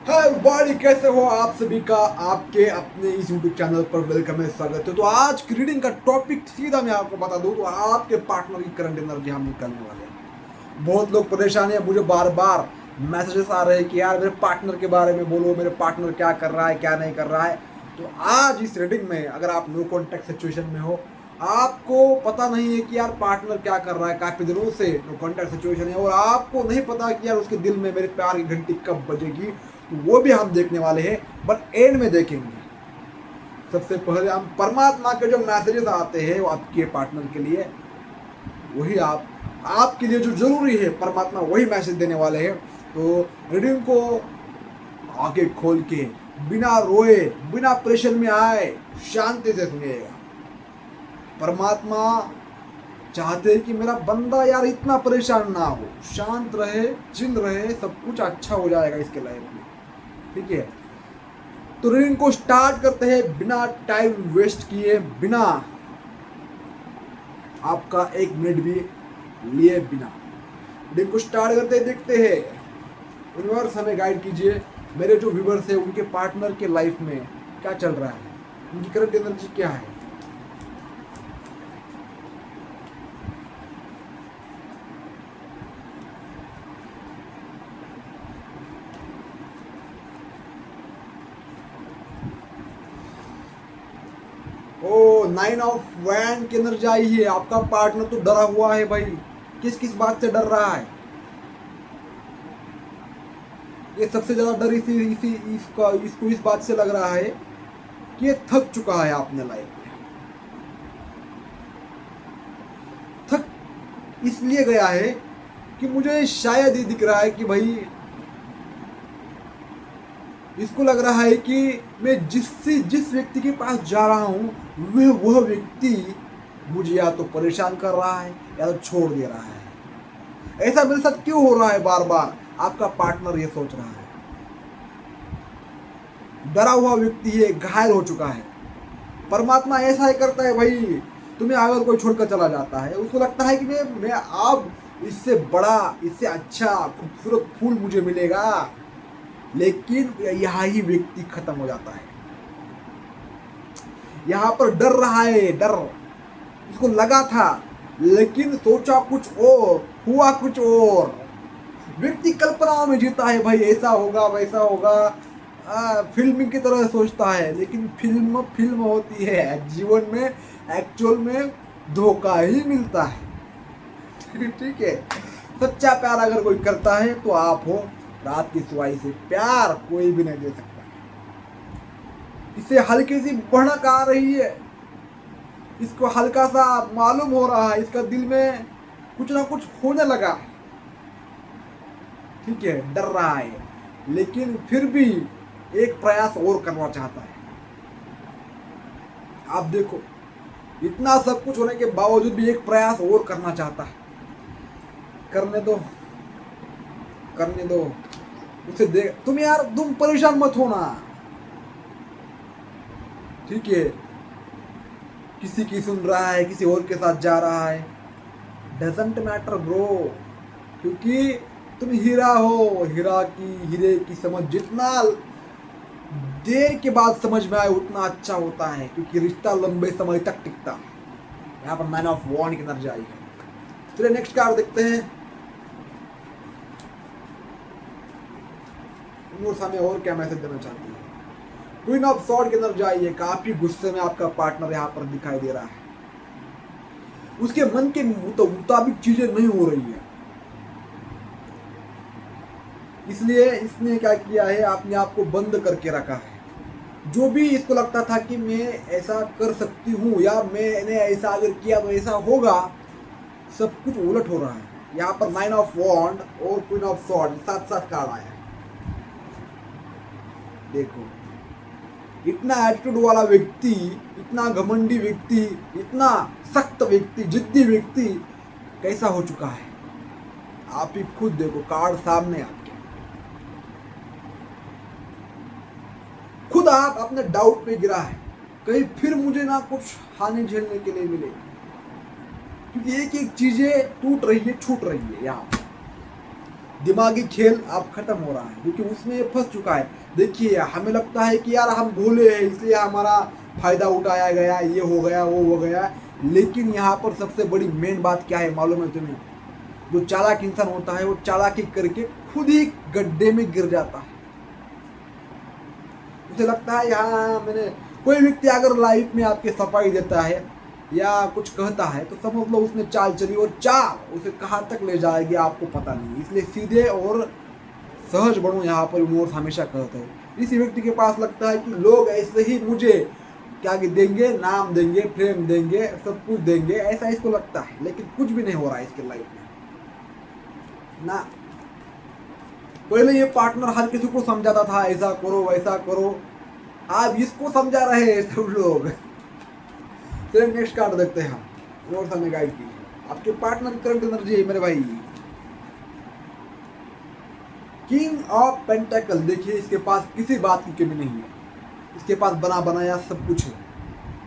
हाय body, कैसे हो आप सभी का आपके अपने इस यूट्यूब चैनल पर वेलकम है, स्वागत है। तो आज की रीडिंग का टॉपिक सीधा मैं आपको बता दूं तो आपके पार्टनर की करंट एनर्जी हम निकालने वाले हैं। बहुत लोग परेशान हैं, मुझे बार बार मैसेजेस आ रहे हैं कि यार मेरे पार्टनर के बारे में बोलो, मेरे पार्टनर क्या कर रहा है क्या नहीं कर रहा है। तो आज इस रीडिंग में अगर आप नो कॉन्टैक्ट सिचुएशन में हो, आपको पता नहीं है कि यार पार्टनर क्या कर रहा है, काफी दिनों से नो कॉन्टैक्ट सिचुएशन है और आपको नहीं पता कि यार उसके दिल में मेरे प्यार की घंटी कब बजेगी, तो वो भी हम देखने वाले हैं, बट एंड में देखेंगे। सबसे पहले हम परमात्मा के जो मैसेजेस आते हैं वो आपके पार्टनर के लिए, वही आपके लिए जो जरूरी है, परमात्मा वही मैसेज देने वाले हैं। तो रीडिंग को आगे खोल के बिना रोए बिना प्रेशर में आए शांति से सुनिएगा। परमात्मा चाहते हैं कि मेरा बंदा यार इतना परेशान ना हो, शांत रहे, चिल रहे, सब कुछ अच्छा हो जाएगा इसके लाइफ में। ठीक है, तो रीडिंग को स्टार्ट करते हैं बिना टाइम वेस्ट किए, बिना आपका एक मिनट भी लिए बिना। रीडिंग को स्टार्ट करते हैं, देखते हैं यूनिवर्स हमें गाइड कीजिए। मेरे जो व्यूवर्स है उनके पार्टनर के लाइफ में क्या चल रहा है, उनकी करंट एनर्जी क्या है। ओ, 9 ऑफ वैंड की एनर्जी आई है। आपका पार्टनर तो डरा हुआ है भाई, किस किस बात से डर रहा है। ये सबसे ज्यादा डर इसको इस बात से लग रहा है कि ये थक चुका है अपने लाइफ में। थक इसलिए गया है कि मुझे शायद ये दिख रहा है कि भाई इसको लग रहा है कि मैं जिस व्यक्ति के पास जा रहा हूँ वह व्यक्ति मुझे या तो परेशान कर रहा है या तो छोड़ दे रहा है। ऐसा मेरे साथ क्यों हो रहा है बार बार, आपका पार्टनर ये सोच रहा है। डरा हुआ व्यक्ति है, घायल हो चुका है। परमात्मा ऐसा ही करता है भाई, तुम्हें अगर कोई छोड़कर चला जाता है उसको लगता है कि मैं अब इससे बड़ा, इससे अच्छा खूबसूरत फूल मुझे मिलेगा, लेकिन यहाँ ही व्यक्ति खत्म हो जाता है। यहाँ पर डर रहा है, डर इसको लगा था लेकिन सोचा कुछ और, हुआ कुछ और। व्यक्ति कल्पनाओं में जीता है भाई, ऐसा होगा वैसा होगा, फिल्म की तरह सोचता है, लेकिन फिल्म होती है, जीवन में एक्चुअल में धोखा ही मिलता है। ठीक है, सच्चा प्यार अगर कोई करता है तो आप हो। रात की सुवाई से प्यार कोई भी नहीं दे सकता। इसे हल्की सी भड़क आ रही है, इसको हल्का सा मालूम हो रहा है, इसका दिल में कुछ ना कुछ होने लगा। ठीक है, डर रहा है लेकिन फिर भी एक प्रयास और करना चाहता है। आप देखो, इतना सब कुछ होने के बावजूद भी एक प्रयास और करना चाहता है। करने दो, करने दो उसे। देख तुम यार, तुम परेशान मत होना। ठीक है, किसी की सुन रहा है, किसी और के साथ जा रहा है, डजंट मैटर ब्रो, क्योंकि तुम हीरा हो। हीरे की समझ जितना देर के बाद समझ में आए उतना अच्छा होता है, क्योंकि रिश्ता लंबे समय तक टिकता है। यहाँ पर मैन ऑफ वॉन्ड की एनर्जी आई है। चलिए नेक्स्ट कार्ड देखते हैं, हमें और क्या मैसेज देना चाहती है। क्वीन ऑफ सॉर्ड की एनर्जी आई है। काफी गुस्से में आपका पार्टनर यहाँ पर दिखाई दे रहा है, उसके मन के मुताबिक चीजें नहीं हो रही है, इसलिए इसने क्या किया है, अपने आप को बंद करके रखा है। जो भी इसको लगता था कि मैं ऐसा कर सकती हूँ या मैंने ऐसा अगर किया तो ऐसा होगा, सब कुछ उलट हो रहा है। यहाँ पर 9 ऑफ वॉन्ड और क्वीन ऑफ सॉर्ड साथ साथ कार्ड आया है। देखो, इतना एटीट्यूड वाला व्यक्ति, इतना घमंडी व्यक्ति, इतना सख्त व्यक्ति, जिद्दी व्यक्ति कैसा हो चुका है। आप ही खुद देखो, कार्ड सामने आपके, खुद आप अपने डाउट पे गिरा है, कहीं फिर मुझे ना कुछ हानि झेलने के लिए मिले, क्योंकि एक एक चीजें टूट रही है, छूट रही है। यहाँ दिमागी खेल अब खत्म हो रहा है, क्योंकि उसमें ये फंस चुका है। देखिए हमें लगता है कि यार हम भोले हैं इसलिए हमारा फायदा उठाया गया, ये हो गया वो हो गया, लेकिन यहाँ पर सबसे बड़ी मेन बात क्या है मालूम है तुम्हें? जो चालाक इंसान होता है वो चालाकी करके खुद ही गड्ढे में गिर जाता है। उसे लगता है यहाँ मैंने, कोई व्यक्ति अगर लाइफ में आपके सफाई देता है या कुछ कहता है तो समझ लो उसने चाल चली, और चाल उसे कहाँ तक ले जाएगी आपको पता नहीं। इसलिए सीधे और सहज बनो, यहाँ पर यूनिवर्स हमेशा कहते हैं। इसी व्यक्ति के पास लगता है कि लोग ऐसे ही मुझे क्या देंगे, नाम देंगे, प्रेम देंगे, सब कुछ देंगे, ऐसा इसको लगता है, लेकिन कुछ भी नहीं हो रहा है इसके लाइफ में ना। पहले ये पार्टनर हर किसी को समझाता था ऐसा करो वैसा करो, आप इसको समझा रहे हैं सब लोग। चलिए नेक्स्ट कार्ड देखते हैं हम, और हमें गाइड कीजिए। आपके पार्टनर करंट एनर्जी है मेरे भाई, किंग ऑफ पेंटेकल। देखिए इसके पास किसी बात की कमी नहीं है, इसके पास बना बनाया सब कुछ है,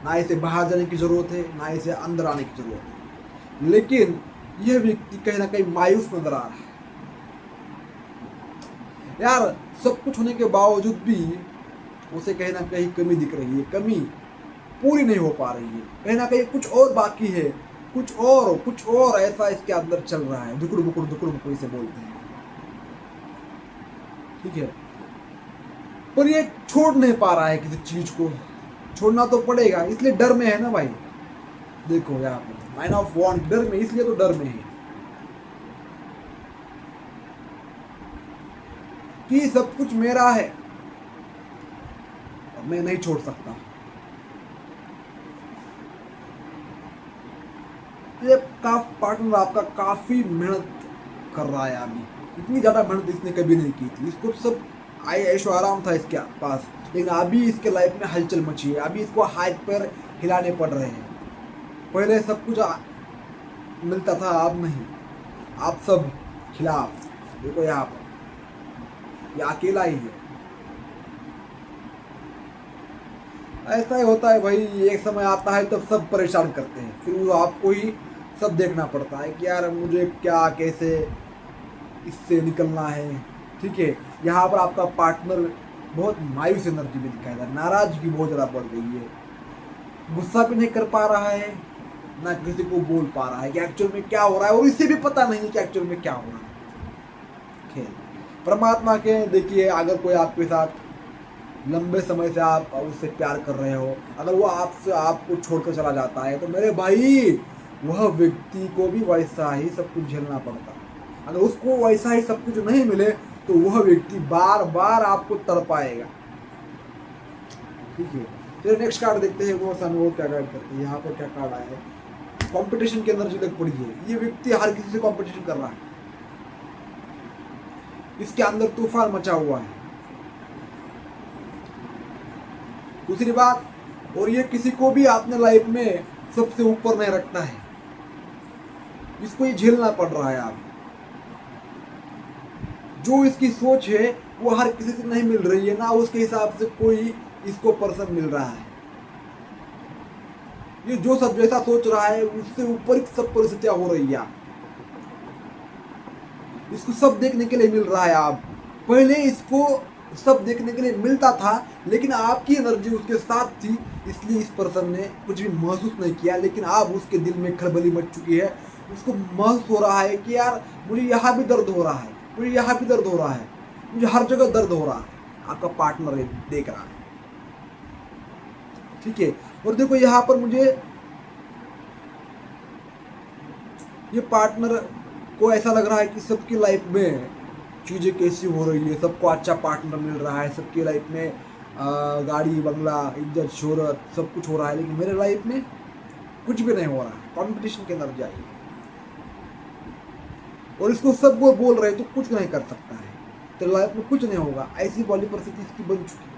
ना इसे बाहर जाने की जरूरत है ना इसे अंदर आने की जरूरत है, लेकिन यह व्यक्ति कहीं ना कहीं मायूस नजर आ रहा है यार। सब कुछ होने के बावजूद भी उसे कहीं ना कहीं कमी दिख रही है, कमी पूरी नहीं हो पा रही है, कहीं ना कहीं कुछ और बाकी है, कुछ और ऐसा इसके अंदर चल रहा है, दुकुड़ बुकुड़ इसे बोलते हैं, ठीक है। पर ये छोड़ नहीं पा रहा है किसी चीज को, छोड़ना तो पड़ेगा, इसलिए डर में है ना भाई। देखो यहाँ पर नाइन ऑफ वॉन्ड, डर में, इसलिए तो डर में है कि सब कुछ मेरा है और मैं नहीं छोड़ सकता। ये पार्टनर आपका काफी मेहनत कर रहा है अभी, इतनी ज्यादा मेहनत इसने कभी नहीं की थी, इसको सब ऐशो आराम था इसके पास, लेकिन अभी इसके लाइफ में हलचल मची है, अभी इसको हाथ पैर हिलाने पड़ रहे हैं। पहले सब कुछ मिलता था, अब नहीं, आप सब खिलाफ। देखो यहाँ पर ये अकेला ही है, ऐसा ही होता है भाई। एक समय आता है तब सब परेशान करते हैं, फिर वो आपको ही सब देखना पड़ता है कि यार मुझे क्या कैसे इससे निकलना है, ठीक है। यहाँ पर आपका पार्टनर बहुत मायूस एनर्जी में दिखाई दे रहा है, नाराजगी बहुत ज़्यादा बढ़ गई है, गुस्सा भी नहीं कर पा रहा है, ना किसी को बोल पा रहा है कि एक्चुअल में क्या हो रहा है, और इसे भी पता नहीं है कि एक्चुअल में क्या हो रहा है। खेल परमात्मा के, देखिए अगर कोई आपके साथ लंबे समय से आप उससे प्यार कर रहे हो, अगर वो आपको छोड़कर चला जाता है तो मेरे भाई वह व्यक्ति को भी वैसा ही सब कुछ झेलना पड़ता है। अगर उसको वैसा ही सब कुछ नहीं मिले तो वह व्यक्ति बार बार आपको तड़पाएगा, ठीक है। चलिए नेक्स्ट कार्ड देखते हैं, वो सामने क्या गाइड करते हैं। यहाँ पर क्या कार्ड आया है, कंपटीशन की एनर्जी लग पड़ी है, ये व्यक्ति हर किसी से कंपटीशन कर रहा है, इसके अंदर तूफान मचा हुआ है। दूसरी बात, और ये किसी को भी अपने लाइफ में सबसे ऊपर नहीं रखता है, इसको ये झेलना पड़ रहा है। आप जो इसकी सोच है वो हर किसी से नहीं मिल रही है, ना उसके हिसाब से कोई इसको पर्सन मिल रहा है। ये जो सब जैसा सोच रहा है उससे ऊपर की सब परिस्थितियां हो रही है, इसको सब देखने के लिए मिल रहा है। आप पहले इसको सब देखने के लिए मिलता था, लेकिन आपकी एनर्जी उसके साथ थी, इसलिए इस पर्सन ने कुछ भी महसूस नहीं किया, लेकिन अब उसके दिल में खलबली मच चुकी है, उसको महसूस हो रहा है कि यार मुझे यहाँ भी दर्द हो रहा है, मुझे यहाँ भी दर्द हो रहा है, मुझे हर जगह दर्द हो रहा है। आपका पार्टनर देख रहा है, ठीक है। और देखो यहाँ पर मुझे ये पार्टनर को ऐसा लग रहा है कि सबकी लाइफ में चीज़ें कैसी हो रही है, सबको अच्छा पार्टनर मिल रहा है, सबकी लाइफ में गाड़ी बंगला इज्जत शोहरत सब कुछ हो रहा है, लेकिन मेरे लाइफ में कुछ भी नहीं हो रहा है। कंपटीशन के अंदर जाइए और इसको सब वो बोल रहे तो कुछ नहीं कर सकता है, तो लाइफ में कुछ नहीं होगा, ऐसी वाली परिस्थिति इसकी बन चुकी है।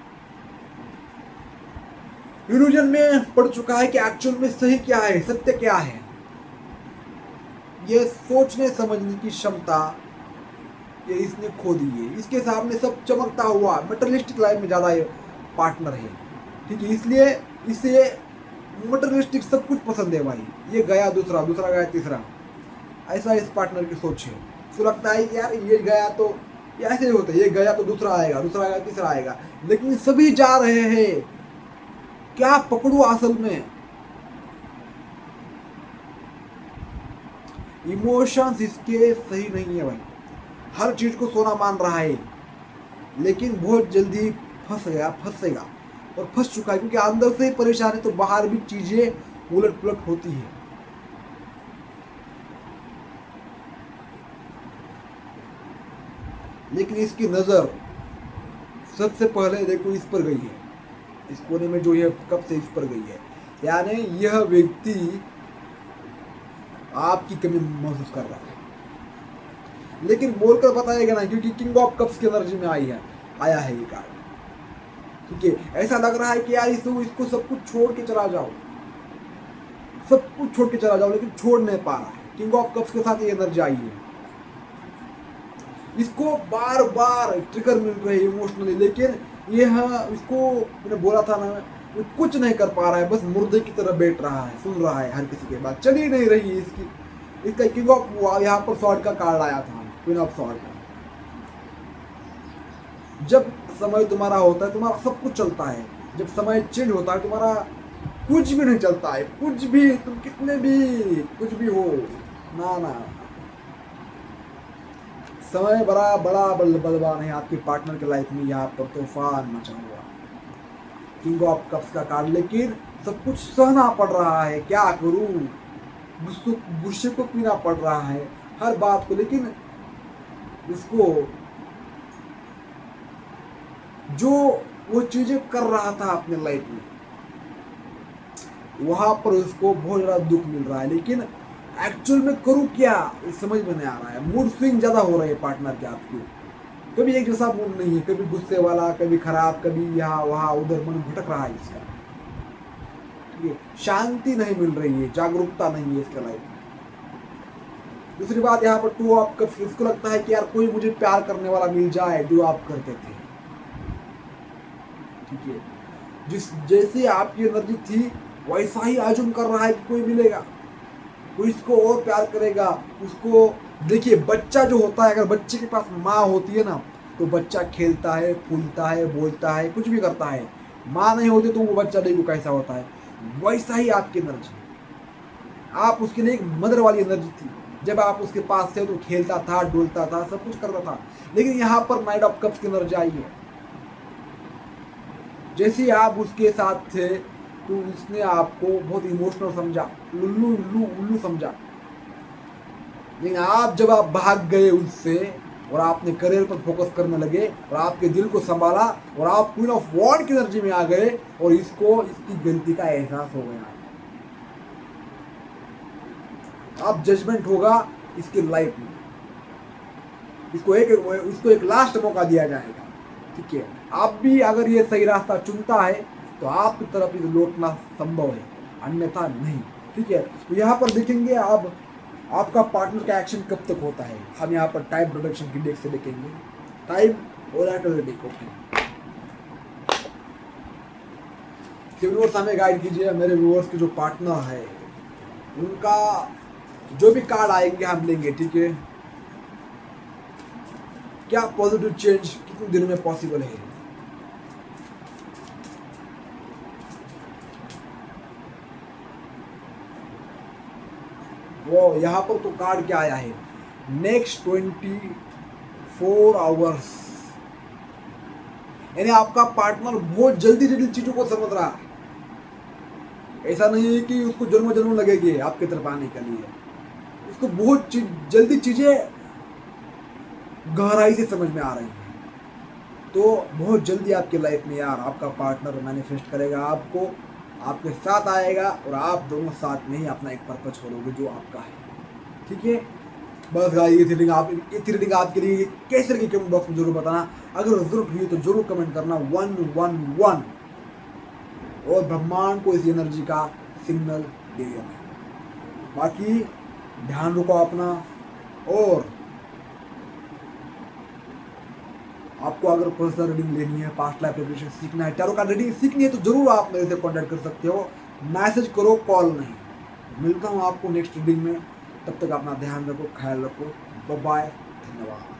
इल्यूजन में पड़ चुका है कि एक्चुअल में सही क्या है, सत्य क्या है, ये सोचने समझने की क्षमता ये इसने खो दी है। इसके सामने सब चमकता हुआ मटेरियलिस्टिक लाइफ में ज़्यादा पार्टनर है, ठीक है, इसलिए इसे मटेरियलिस्टिक सब कुछ पसंद है भाई। ये गया दूसरा, दूसरा गया तीसरा, ऐसा इस पार्टनर की सोच है। उसको लगता है कि यार ये गया तो ये ऐसे ही होता है, ये गया तो दूसरा आएगा, दूसरा आएगा, तीसरा आएगा, लेकिन सभी जा रहे हैं, क्या पकड़ू असल में। इमोशंस इसके सही नहीं है भाई, हर चीज को सोना मान रहा है, लेकिन बहुत जल्दी फंसेगा और फंस चुका है, क्योंकि अंदर से ही परेशान है तो बाहर भी चीजें उलट पुलट होती है। लेकिन इसकी नजर सबसे पहले देखो इस पर गई है, इस कोने में जो है कब से इस पर गई है, यानी यह व्यक्ति आपकी कमी महसूस कर रहा है, लेकिन बोलकर बताएगा ना, क्योंकि किंग ऑफ कप्स की एनर्जी में आया है ये कार्ड। ठीक है, ऐसा लग रहा है कि यार इसको सब कुछ छोड़ के चला जाओ, सब कुछ छोड़ के चला जाओ, लेकिन छोड़ नहीं पा रहा है। किंग ऑफ कप्स के साथ ये एनर्जी आई है, इसको बार बार ट्रिगर मिल रहे हैं इमोशनली, लेकिन यह इसको मैंने बोला था ना, वो कुछ नहीं कर पा रहा है, बस मुर्दे की तरह बैठ रहा है, सुन रहा है हर किसी के बात, चल ही नहीं रही है इसकी। इसका किंग ऑफ यहाँ पर स्वॉर्ड का कार्ड आया था, क्वीन ऑफ स्वॉर्ड का। जब समय तुम्हारा होता है तुम्हारा सब कुछ चलता है, जब समय चेंज होता है तुम्हारा कुछ भी नहीं चलता है, कुछ भी, तुम कितने भी कुछ भी हो ना, समय बड़ा बलवान है आपके पार्टनर के लाइफ में, यहाँ पर तूफान मचा हुआ किंग ऑफ कप्स का कार्ड, लेकिन सब कुछ सहना पड़ रहा है, क्या करूं, गुस्से को पीना पड़ रहा है हर बात को, लेकिन उसको जो वो चीजें कर रहा था अपने लाइफ में वहां पर उसको बहुत ज्यादा दुख मिल रहा है, लेकिन एक्चुअल में करूं क्या ये समझ में नहीं आ रहा है। मूड स्विंग ज्यादा हो रहे हैं पार्टनर के आपके, कभी एक जैसा मूड नहीं है, कभी गुस्से वाला, कभी खराब, कभी यहाँ वहां उधर, मन भटक रहा है इसका। ठीक है, शांति नहीं मिल रही है, जागरूकता नहीं है इसका लाइफ में। दूसरी बात यहाँ पर टू ऑफ कप्स, इसको लगता है कि यार कोई मुझे प्यार करने वाला मिल जाए जो आप करते थे। ठीक है, जिस जैसे आपकी एनर्जी थी वैसा ही आजुम कर रहा है कि कोई मिलेगा, कोई इसको और प्यार करेगा उसको। देखिए बच्चा जो होता है, अगर बच्चे के पास माँ होती है ना तो बच्चा खेलता है, फूलता है, बोलता है, कुछ भी करता है। माँ नहीं होती तो वो बच्चा देखो कैसा होता है। वैसा ही आपकी एनर्जी, आप उसके लिए एक मदर वाली एनर्जी थी, जब आप उसके पास थे तो खेलता था, डोलता था, सब कुछ करता था। लेकिन यहाँ पर नाइट ऑफ कप्स की एनर्जी आई है, जैसे आप उसके साथ थे तो उसने आपको बहुत इमोशनल समझा, उल्लू उल्लू उल्लू समझा। लेकिन आप जब आप भाग गए उससे और आपने करियर पर फोकस करने लगे और आपके दिल को संभाला और आप क्वीन ऑफ वॉन्ड की एनर्जी में आ गए और इसको इसकी गलती का एहसास हो गया। अब जजमेंट होगा इसकी लाइफ में, इसको एक लास्ट मौका दिया जाएगा। ठीक है, आप भी अगर ये सही रास्ता चुनता है तो आपकी तरफ इसे लौटना संभव है, अन्यथा नहीं। ठीक है, तो यहाँ पर देखेंगे अब आपका पार्टनर का एक्शन कब तक होता है। हम यहाँ पर टाइम प्रोडक्शन की डेक से देखेंगे, टाइम और डेक। ओके, व्यूअर्स हमें गाइड कीजिए, मेरे व्यूअर्स के जो पार्टनर है उनका जो भी कार्ड आएंगे हम लेंगे। ठीक है, क्या पॉजिटिव चेंज कितने दिनों में पॉसिबल है। वो यहाँ पर तो कार्ड क्या आया है, नेक्स्ट 24 आवर्स, यानी आपका पार्टनर बहुत जल्दी जल्दी चीजों को समझ रहा है। ऐसा नहीं है कि उसको जन्म जन्म लगेगी आपकी तरफ आने के लिए, उसको बहुत जल्दी चीजें गहराई से समझ में आ रही है। तो बहुत जल्दी आपकी लाइफ में यार आपका पार्टनर मैनिफेस्ट करेगा, आपको आपके साथ आएगा और आप दोनों साथ में ही अपना एक पर्पस छोड़ोगे जो आपका है। ठीक है, बस गाइस ये रीडिंग आपके लिए कैसे लगी कमेंट बॉक्स में जरूर बताना। अगर जरूरत हुई तो जरूर कमेंट करना 111 और ब्रह्मांड को इस एनर्जी का सिग्नल दे देना। बाकी ध्यान रखो अपना, और आपको अगर पर्सनल रीडिंग लेनी है, पास्ट लाइफ रेगुलेशन सीखना है, टैरो कार्ड रीडिंग सीखनी है तो जरूर आप मेरे से कांटेक्ट कर सकते हो, मैसेज करो, कॉल नहीं। मिलता हूँ आपको नेक्स्ट रीडिंग में, तब तक अपना ध्यान रखो, ख्याल रखो, बाय बाय। धन्यवाद।